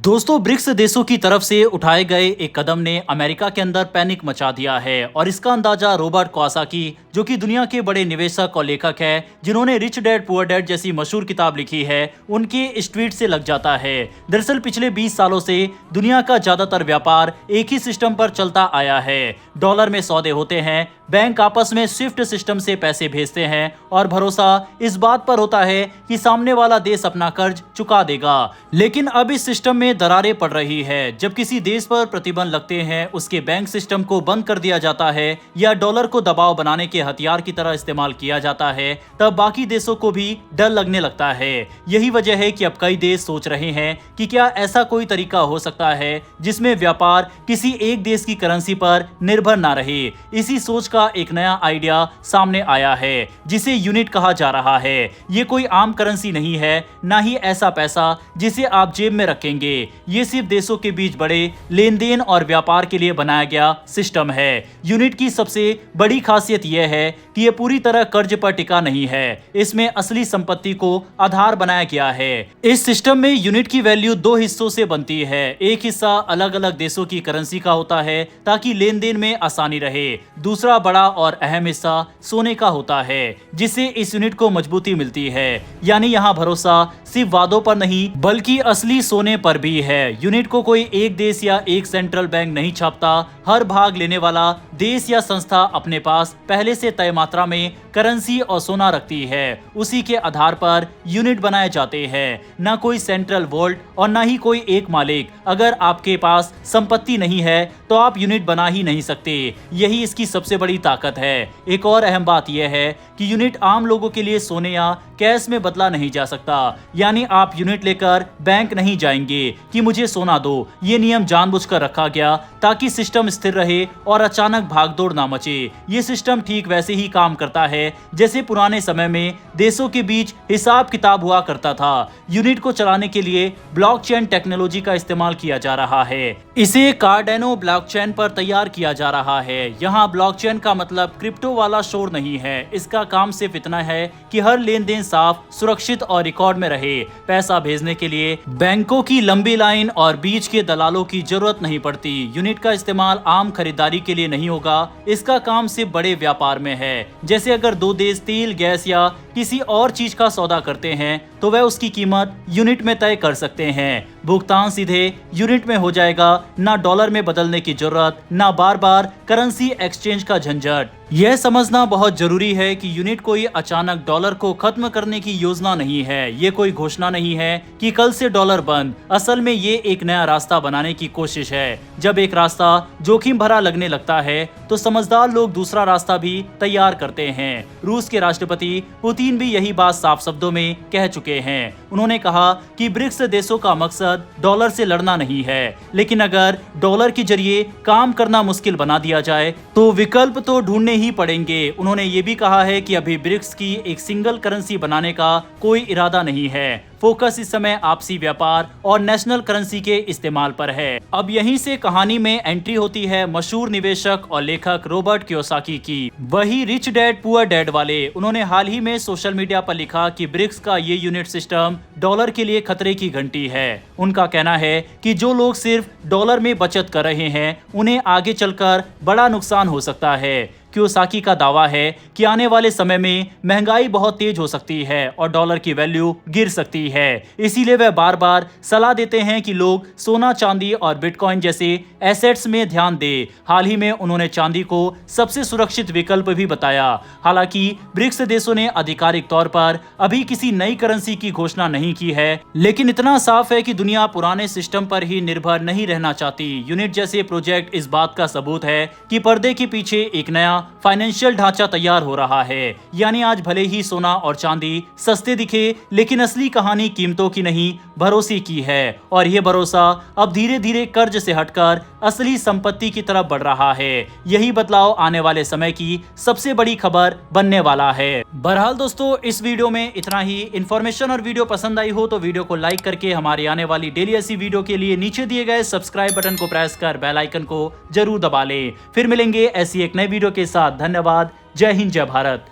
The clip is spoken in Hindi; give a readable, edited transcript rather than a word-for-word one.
दोस्तों, ब्रिक्स देशों की तरफ से उठाए गए एक कदम ने अमेरिका के अंदर पैनिक मचा दिया है और इसका अंदाजा रॉबर्ट कियोसाकी, जो कि दुनिया के बड़े निवेशक और लेखक है, जिन्होंने रिच डैड पुअर डैड जैसी मशहूर किताब लिखी है, उनके इस ट्वीट से लग जाता है। दरअसल पिछले 20 सालों से दुनिया का ज्यादातर व्यापार एक ही सिस्टम पर चलता आया है। डॉलर में सौदे होते हैं, बैंक आपस में स्विफ्ट सिस्टम से पैसे भेजते हैं और भरोसा इस बात पर होता है कि सामने वाला देश अपना कर्ज चुका देगा। लेकिन अब इस सिस्टम में दरारें पड़ रही है। जब किसी देश पर प्रतिबंध लगते हैं, उसके बैंक सिस्टम को बंद कर दिया जाता है या डॉलर को दबाव बनाने के हथियार की तरह इस्तेमाल किया जाता है, तब बाकी देशों को भी डर लगने लगता है। यही वजह है कि अब कई देश सोच रहे हैं कि क्या ऐसा कोई तरीका हो सकता है जिसमें व्यापार किसी एक देश की करेंसी पर निर्भर ना रहे। इसी सोच का एक नया आइडिया सामने आया है, जिसे यूनिट कहा जा रहा है। ये कोई आम करेंसी नहीं है, ना ही ऐसा पैसा जिसे आप जेब में रखेंगे। ये सिर्फ देशों के बीच बड़े लेन देन और व्यापार के लिए बनाया गया सिस्टम है। यूनिट की सबसे बड़ी खासियत यह है कि यह पूरी तरह कर्ज पर टिका नहीं है। इसमें असली संपत्ति को आधार बनाया गया है। इस सिस्टम में यूनिट की वैल्यू दो हिस्सों से बनती है। एक हिस्सा अलग अलग देशों की करेंसी का होता है ताकि लेन देन में आसानी रहे। दूसरा बड़ा और अहम हिस्सा सोने का होता है, जिससे इस यूनिट को मजबूती मिलती है। यानी यहाँ भरोसा सिर्फ वादों पर नहीं बल्कि असली सोने पर भी है। यूनिट को कोई एक देश या एक सेंट्रल बैंक नहीं छापता। हर भाग लेने वाला देश या संस्था अपने पास पहले से तय मात्रा में करेंसी और सोना रखती है। उसी के आधार पर यूनिट बनाए जाते हैं। ना कोई सेंट्रल वोल्ट और ना ही कोई एक मालिक। अगर आपके पास संपत्ति नहीं है तो आप यूनिट बना ही नहीं सकते। यही इसकी सबसे बड़ी ताकत है। एक और अहम बात यह है कि यूनिट आम लोगों के लिए सोने या कैश में बदला नहीं जा सकता। यानी आप यूनिट लेकर बैंक नहीं जाएंगे कि मुझे सोना दो। ये नियम जानबूझकर रखा गया ताकि सिस्टम स्थिर रहे और अचानक भागदौड़ ना मचे। ये सिस्टम ठीक वैसे ही काम करता है जैसे पुराने समय में देशों के बीच हिसाब किताब हुआ करता था। यूनिट को चलाने के लिए ब्लॉकचेन टेक्नोलॉजी का इस्तेमाल किया जा रहा है। इसे कार्डेनो ब्लॉकचेन पर तैयार किया जा रहा है। यहाँ ब्लॉकचेन का मतलब क्रिप्टो वाला शोर नहीं है। इसका काम सिर्फ इतना है कि हर लेन देन साफ, सुरक्षित और रिकॉर्ड में रहे। पैसा भेजने के लिए बैंकों की लंबी लाइन और बीच के दलालों की जरूरत नहीं पड़ती। यूनिट का इस्तेमाल आम खरीदारी के लिए नहीं होगा। इसका काम सिर्फ बड़े व्यापार में है। जैसे अगर दो देश तेल, गैस या किसी और चीज का सौदा करते हैं तो वह उसकी कीमत यूनिट में तय कर सकते हैं। भुगतान सीधे यूनिट में हो जाएगा। ना डॉलर में बदलने की जरूरत, ना बार बार करेंसी एक्सचेंज का झंझट। यह समझना बहुत जरूरी है कि यूनिट कोई अचानक डॉलर को खत्म करने की योजना नहीं है। ये कोई घोषणा नहीं है कि कल से डॉलर बंद। असल में ये एक नया रास्ता बनाने की कोशिश है। जब एक रास्ता जोखिम भरा लगने लगता है तो समझदार लोग दूसरा रास्ता भी तैयार करते हैं। रूस के राष्ट्रपति पुतिन भी यही बात साफ शब्दों में कह चुके हैं। उन्होंने कहा कि ब्रिक्स देशों का मकसद डॉलर से लड़ना नहीं है, लेकिन अगर डॉलर के जरिए काम करना मुश्किल बना दिया जाए तो विकल्प तो ढूंढने ही पड़ेंगे। उन्होंने ये भी कहा है कि अभी ब्रिक्स की एक सिंगल करेंसी बनाने का कोई इरादा नहीं है। फोकस इस समय आपसी व्यापार और नेशनल करेंसी के इस्तेमाल पर है। अब यहीं से कहानी में एंट्री होती है मशहूर निवेशक और लेखक रॉबर्ट कियोसाकी की। वही रिच डैड पुअर डैड वाले। उन्होंने हाल ही में सोशल मीडिया पर लिखा कि ब्रिक्स का ये यूनिट सिस्टम डॉलर के लिए खतरे की घंटी है। उनका कहना है कि जो लोग सिर्फ डॉलर में बचत कर रहे हैं, उन्हें आगे चलकर बड़ा नुकसान हो सकता है। कियोसाकी का दावा है कि आने वाले समय में महंगाई बहुत तेज हो सकती है और डॉलर की वैल्यू गिर सकती है। इसीलिए वह बार बार सलाह देते हैं कि लोग सोना, चांदी और बिटकॉइन जैसे एसेट्स में ध्यान दें। हाल ही में उन्होंने चांदी को सबसे सुरक्षित विकल्प भी बताया। हालांकि ब्रिक्स देशों ने आधिकारिक तौर पर अभी किसी नई करेंसी की घोषणा नहीं की है, लेकिन इतना साफ है कि दुनिया पुराने सिस्टम पर ही निर्भर नहीं रहना चाहती। यूनिट जैसे प्रोजेक्ट इस बात का सबूत है कि पर्दे के पीछे एक नया फाइनेंशियल ढांचा तैयार हो रहा है। यानी आज भले ही सोना और चांदी सस्ते दिखे, लेकिन असली कहानी कीमतों की नहीं, भरोसे की है। और यह भरोसा अब धीरे धीरे कर्ज से हटकर असली संपत्ति की तरफ बढ़ रहा है। यही बदलाव आने वाले समय की सबसे बड़ी खबर बनने वाला है। बहरहाल दोस्तों, इस वीडियो में इतना ही। इन्फॉर्मेशन और वीडियो पसंद आई हो तो वीडियो को लाइक करके हमारे आने वाली डेली ऐसी वीडियो के लिए नीचे दिए गए सब्सक्राइब बटन को प्रेस कर बेल आइकन को जरूर दबा लें। फिर मिलेंगे ऐसी एक नई वीडियो के साथ। धन्यवाद। जय हिंद, जय भारत।